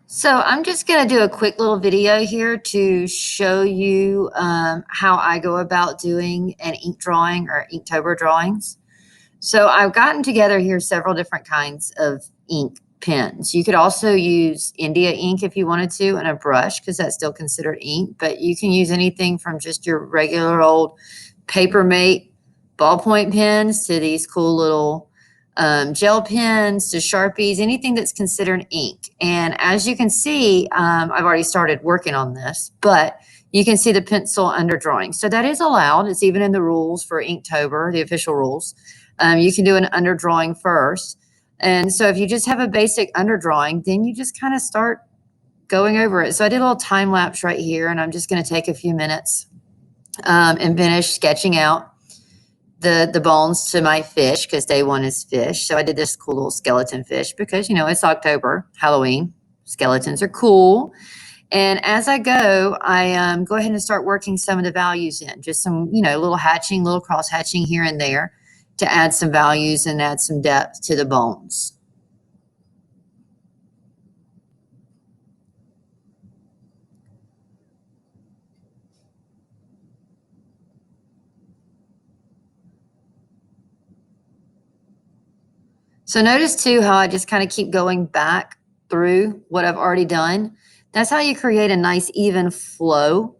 So I'm just going to do a quick little video here to show you how I go about doing an ink drawing or Inktober drawings. So I've gotten together here several different kinds of ink pens. You could also use India ink if you wanted to, and a brush because that's still considered ink, but you can use anything from just your regular old Papermate ballpoint pens to these cool little gel pens to Sharpies, anything that's considered ink. And as you can see, I've already started working on this, but you can see the pencil underdrawing. So that is allowed. It's even in the rules for Inktober, the official rules. You can do an underdrawing first. And so if you just have a basic underdrawing, then you just kind of start going over it. So I did a little time lapse right here, and I'm just going to take a few minutes and finish sketching out the bones to my fish because day one is fish. So I did this cool little skeleton fish because, you know, it's October, Halloween. Skeletons are cool. And as I go, I go ahead and start working some of the values in, just some, you know, little hatching, little cross hatching here and there to add some values and add some depth to the bones. So notice too how I just kind of keep going back through what I've already done. That's how you create a nice even flow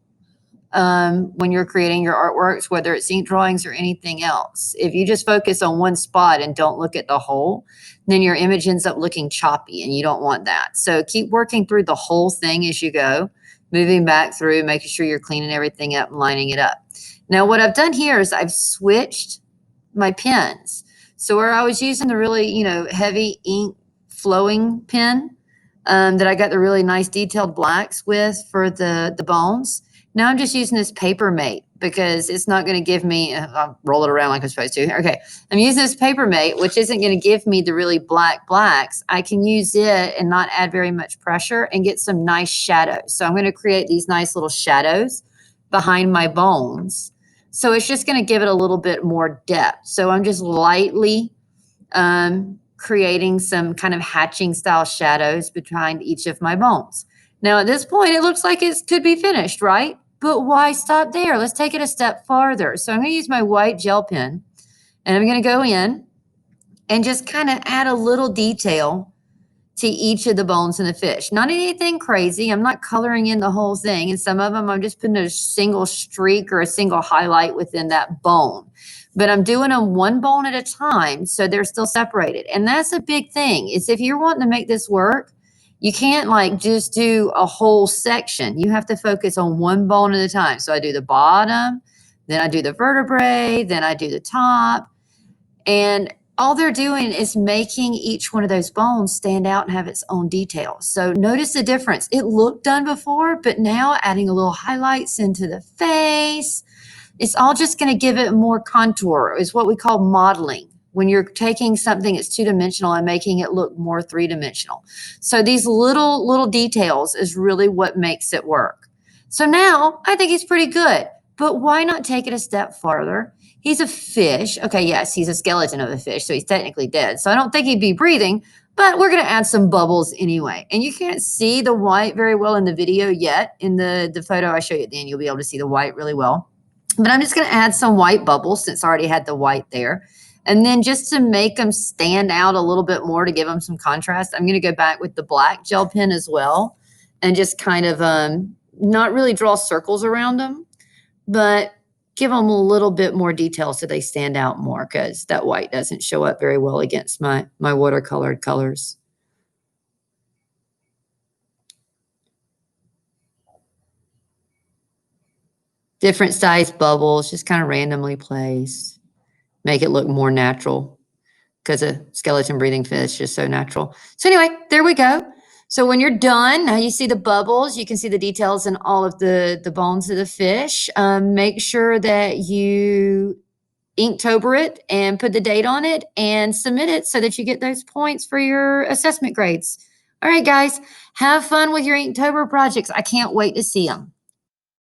when you're creating your artworks, whether it's ink drawings or anything else. If you just focus on one spot and don't look at the whole, then your image ends up looking choppy and you don't want that. So keep working through the whole thing as you go, moving back through, making sure you're cleaning everything up and lining it up. Now what I've done here is I've switched my pens. So where I was using the really, you know, heavy ink flowing pen that I got the really nice detailed blacks with for the bones, now I'm just using this Papermate because it's not going to give me, I'll roll it around like I'm supposed to. Okay, I'm using this Papermate, which isn't going to give me the really black blacks. I can use it and not add very much pressure and get some nice shadows. So I'm going to create these nice little shadows behind my bones. So it's just going to give it a little bit more depth. So I'm just lightly creating some kind of hatching style shadows behind each of my bones. Now at this point, it looks like it could be finished, right? But why stop there? Let's take it a step farther. So I'm going to use my white gel pen, and I'm going to go in and just kind of add a little detail to each of the bones in the fish. Not anything crazy. I'm not coloring in the whole thing. And some of them, I'm just putting a single streak or a single highlight within that bone. But I'm doing them one bone at a time, so they're still separated. And that's a big thing, is if you're wanting to make this work, you can't like just do a whole section. You have to focus on one bone at a time. So I do the bottom, then I do the vertebrae, then I do the top. And all they're doing is making each one of those bones stand out and have its own details. So notice the difference. It looked done before, but now adding a little highlights into the face, it's all just going to give it more contour. It's what we call modeling, when you're taking something that's two-dimensional and making it look more three-dimensional. So these little details is really what makes it work. So now I think he's pretty good, but why not take it a step farther? He's a fish. Okay, yes, he's a skeleton of a fish, so he's technically dead. So I don't think he'd be breathing, but we're going to add some bubbles anyway. And you can't see the white very well in the video yet. In the photo I show you at the end, you'll be able to see the white really well. But I'm just going to add some white bubbles since I already had the white there. And then just to make them stand out a little bit more, to give them some contrast, I'm going to go back with the black gel pen as well and just kind of not really draw circles around them, but give them a little bit more detail so they stand out more, because that white doesn't show up very well against my watercolored colors. Different size bubbles, just kind of randomly placed. Make it look more natural because a skeleton breathing fish is so natural. So anyway, there we go. So when you're done, now you see the bubbles, you can see the details in all of the bones of the fish. Make sure that you Inktober it and put the date on it and submit it so that you get those points for your assessment grades. All right, guys, have fun with your Inktober projects. I can't wait to see them.